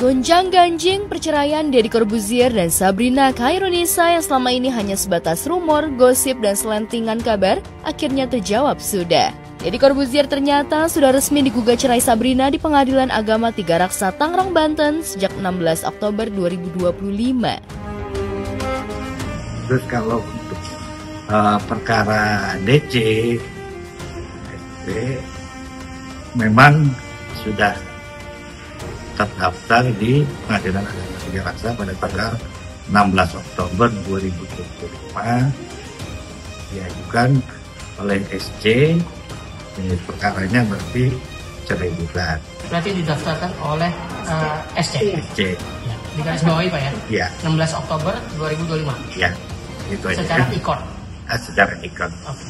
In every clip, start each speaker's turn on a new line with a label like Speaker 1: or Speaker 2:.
Speaker 1: Gonjang-ganjing perceraian Deddy Corbuzier dan Sabrina Khairunisa yang selama ini hanya sebatas rumor, gosip, dan selentingan kabar akhirnya terjawab sudah. Deddy Corbuzier ternyata sudah resmi digugat cerai Sabrina di Pengadilan Agama Tiga Raksa Tangerang, Banten sejak 16 Oktober 2025.
Speaker 2: Terus kalau untuk perkara DC, memang sudah terdaftar di Pengadilan Agama Tiga Raksa pada tanggal 16 Oktober 2025, diajukan oleh SC. Perkaranya berarti cerai gugat.
Speaker 3: Berarti didaftarkan oleh SC.
Speaker 2: SC.
Speaker 3: Ya, di garis bawahi Pak ya?
Speaker 2: Iya.
Speaker 3: 16 Oktober 2025.
Speaker 2: Iya. Itu aja.
Speaker 3: Secara ikon.
Speaker 2: Secara ikon.
Speaker 3: Oke.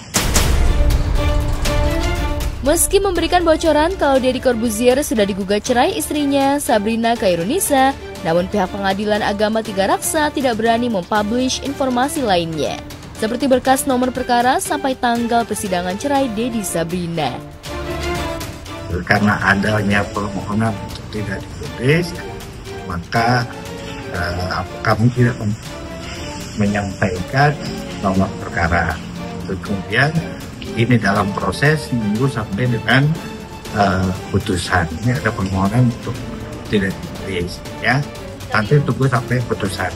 Speaker 1: Meski memberikan bocoran kalau Deddy Corbuzier sudah digugat cerai istrinya Sabrina Khairunisa, namun pihak Pengadilan Agama Tiga Raksa tidak berani mempublish informasi lainnya, seperti berkas nomor perkara sampai tanggal persidangan cerai Deddy Sabrina.
Speaker 2: Karena adanya permohonan untuk tidak ditulis, maka kami tidak menyampaikan nomor perkara. Kemudian ini dalam proses menunggu sampai dengan putusan. Ini ada permohonan untuk tidak ditulis, ya. Nanti tunggu sampai putusan.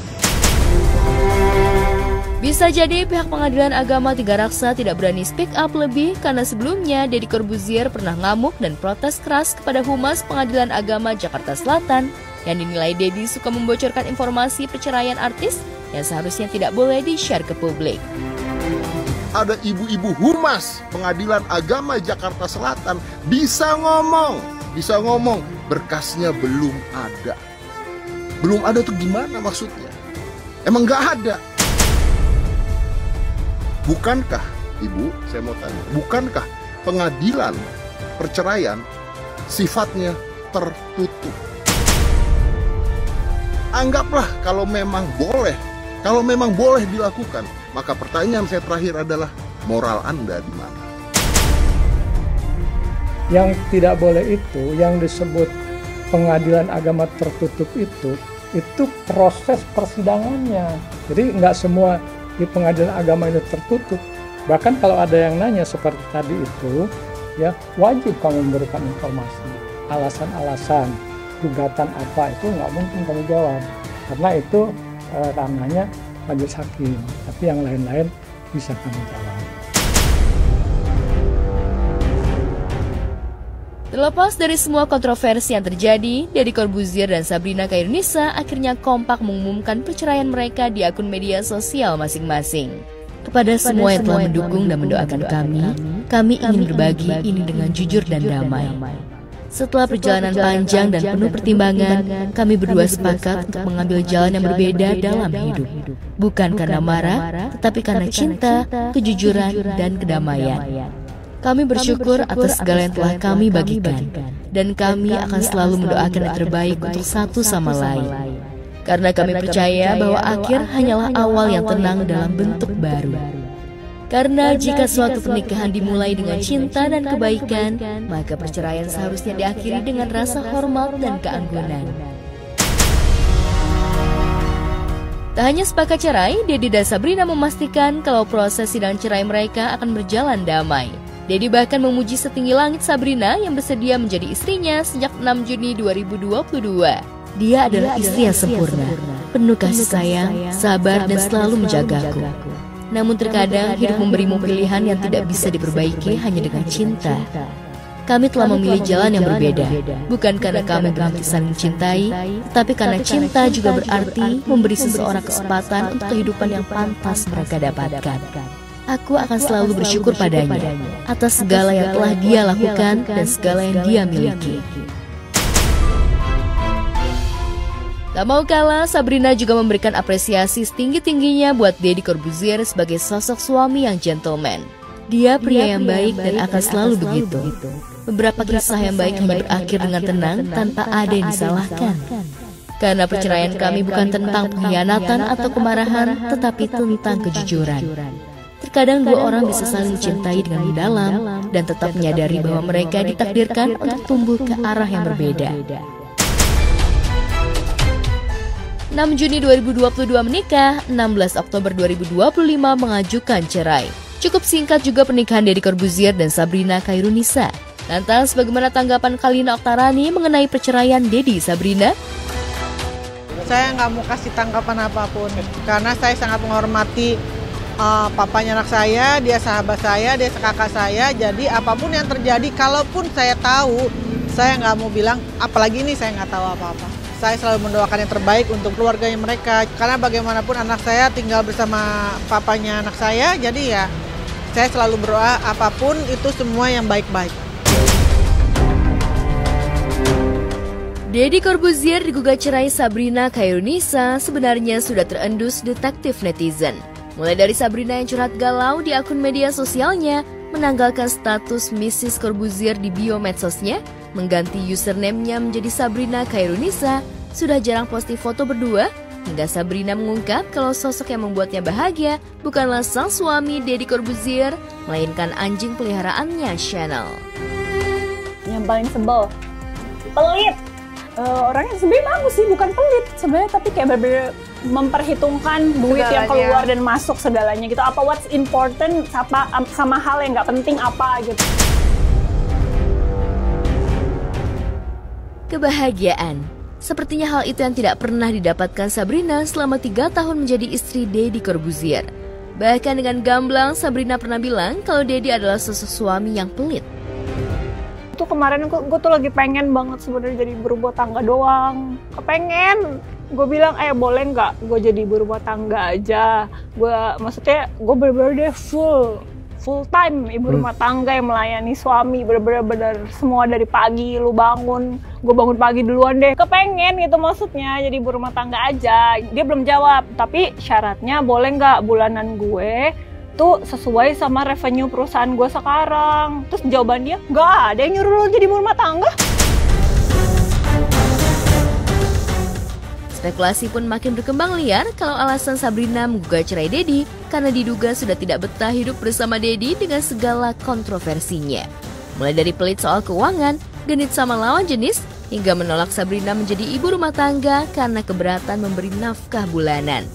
Speaker 1: Bisa jadi pihak Pengadilan Agama Tiga Raksa tidak berani speak up lebih karena sebelumnya Deddy Corbuzier pernah ngamuk dan protes keras kepada Humas Pengadilan Agama Jakarta Selatan yang dinilai Deddy suka membocorkan informasi perceraian artis yang seharusnya tidak boleh di-share ke publik.
Speaker 4: Ada ibu-ibu Humas Pengadilan Agama Jakarta Selatan bisa ngomong, berkasnya belum ada. Belum ada tuh gimana maksudnya? Emang nggak ada? Bukankah, Ibu, saya mau tanya, bukankah pengadilan perceraian sifatnya tertutup? Anggaplah kalau memang boleh dilakukan, maka pertanyaan saya terakhir adalah moral Anda di mana?
Speaker 5: Yang tidak boleh itu, yang disebut pengadilan agama tertutup itu proses persidangannya. Jadi nggak semua di pengadilan agama itu tertutup. Bahkan kalau ada yang nanya seperti tadi itu, ya wajib kamu memberikan informasi. Alasan-alasan gugatan apa itu nggak mungkin kamu jawab, karena itu ranahnya majelis hakim. Tapi yang lain-lain bisa kamu jawab.
Speaker 1: Terlepas dari semua kontroversi yang terjadi, Deddy Corbuzier dan Sabrina Khairunisa akhirnya kompak mengumumkan perceraian mereka di akun media sosial masing-masing. Kepada semua yang telah mendukung dan mendoakan kami ingin berbagi ini dengan jujur dan damai. Setelah perjalanan panjang dan penuh pertimbangan, kami berdua sepakat untuk mengambil jalan yang berbeda dalam hidup. Bukan karena marah, tetapi karena cinta, kejujuran, dan kedamaian. Kami bersyukur atas segala yang telah kami bagikan, dan kami akan selalu mendoakan yang terbaik untuk satu sama lain. Karena kami percaya bahwa akhir hanyalah awal yang tenang dalam bentuk baru. Karena jika suatu pernikahan dimulai dengan cinta dan kebaikan, maka perceraian seharusnya diakhiri dengan rasa hormat dan keanggunan. Tak hanya sepakat cerai, Deddy dan Sabrina memastikan kalau proses sidang cerai mereka akan berjalan damai. Deddy bahkan memuji setinggi langit Sabrina yang bersedia menjadi istrinya sejak 6 Juni 2022. Dia adalah istri yang sempurna, penuh kasih sayang, sabar, dan selalu menjagaku. Namun terkadang hidup memberimu pilihan yang tidak bisa diperbaiki hanya dengan cinta. Kami telah memilih jalan yang berbeda, bukan karena kami berhenti saling mencintai, tetapi karena cinta juga berarti memberi seseorang kesempatan untuk kehidupan yang pantas mereka dapatkan. Aku akan selalu bersyukur padanya atas segala yang telah dia lakukan dan segala yang dia miliki. Tak mau kalah, Sabrina juga memberikan apresiasi setinggi-tingginya buat Deddy Corbuzier sebagai sosok suami yang gentleman. Dia pria yang baik dan akan selalu begitu. Beberapa kisah yang baik hanya berakhir dengan tenang tanpa ada yang disalahkan. Karena perceraian kami bukan tentang pengkhianatan atau kemarahan, tetapi tentang kejujuran. Terkadang dua orang bisa saling mencintai dengan mendalam dan tetap menyadari bahwa mereka ditakdirkan untuk tumbuh ke arah yang berbeda. 6 Juni 2022 menikah, 16 Oktober 2025 mengajukan cerai. Cukup singkat juga pernikahan Deddy Corbuzier dan Sabrina Khairunisa. Lantas bagaimana tanggapan Kalina Oktarani mengenai perceraian Deddy Sabrina?
Speaker 6: Saya nggak mau kasih tanggapan apapun, karena saya sangat menghormati papanya anak saya, dia sahabat saya, dia kakak saya. Jadi apapun yang terjadi, kalaupun saya tahu, saya nggak mau bilang, apalagi ini saya nggak tahu apa-apa. Saya selalu mendoakan yang terbaik untuk keluarganya mereka, karena bagaimanapun anak saya tinggal bersama papanya anak saya, jadi ya saya selalu berdoa apapun itu semua yang baik-baik.
Speaker 1: Deddy Corbuzier digugat cerai Sabrina Khairunisa sebenarnya sudah terendus detektif netizen. Mulai dari Sabrina yang curhat galau di akun media sosialnya, menanggalkan status Mrs. Corbuzier di bio medsosnya, mengganti username-nya menjadi Sabrina Khairunisa, sudah jarang posting foto berdua, hingga Sabrina mengungkap kalau sosok yang membuatnya bahagia bukanlah sang suami Deddy Corbuzier, melainkan anjing peliharaannya, Chanel.
Speaker 7: Yang paling sebel, pelit. Orangnya sebenarnya bagus sih, bukan pelit sebenarnya, tapi kayak bener-bener memperhitungkan duit segalanya yang keluar dan masuk segalanya gitu. Apa what's important sama hal yang nggak penting apa gitu.
Speaker 1: Kebahagiaan. Sepertinya hal itu yang tidak pernah didapatkan Sabrina selama 3 tahun menjadi istri Deddy Corbuzier. Bahkan dengan gamblang, Sabrina pernah bilang kalau Deddy adalah sosok suami yang pelit.
Speaker 7: Itu kemarin gue tuh lagi pengen banget sebenarnya jadi ibu rumah tangga doang. Kepengen. Gue bilang, boleh nggak gue jadi ibu rumah tangga aja. Maksudnya gue bener-bener deh full time ibu rumah tangga yang melayani suami, bener-bener semua dari pagi lu bangun, gue bangun pagi duluan deh. Kepengen gitu maksudnya jadi ibu rumah tangga aja. Dia belum jawab, tapi syaratnya boleh nggak bulanan gue tuh sesuai sama revenue perusahaan gue sekarang. Terus jawaban dia, nggak ada yang nyuruh lu jadi ibu rumah tangga.
Speaker 1: Spekulasi pun makin berkembang liar kalau alasan Sabrina menggugat cerai Deddy karena diduga sudah tidak betah hidup bersama Deddy dengan segala kontroversinya. Mulai dari pelit soal keuangan, genit sama lawan jenis, hingga menolak Sabrina menjadi ibu rumah tangga karena keberatan memberi nafkah bulanan.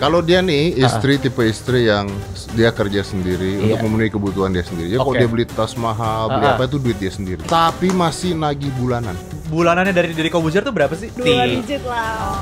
Speaker 4: Kalau dia nih tipe istri yang dia kerja sendiri untuk memenuhi kebutuhan dia sendiri. Kalau dia beli tas mahal, beli apa itu duit dia sendiri. Tapi masih nagih bulanan.
Speaker 8: Bulanannya dari Corbuzier tuh berapa sih?
Speaker 7: 2 digit lah.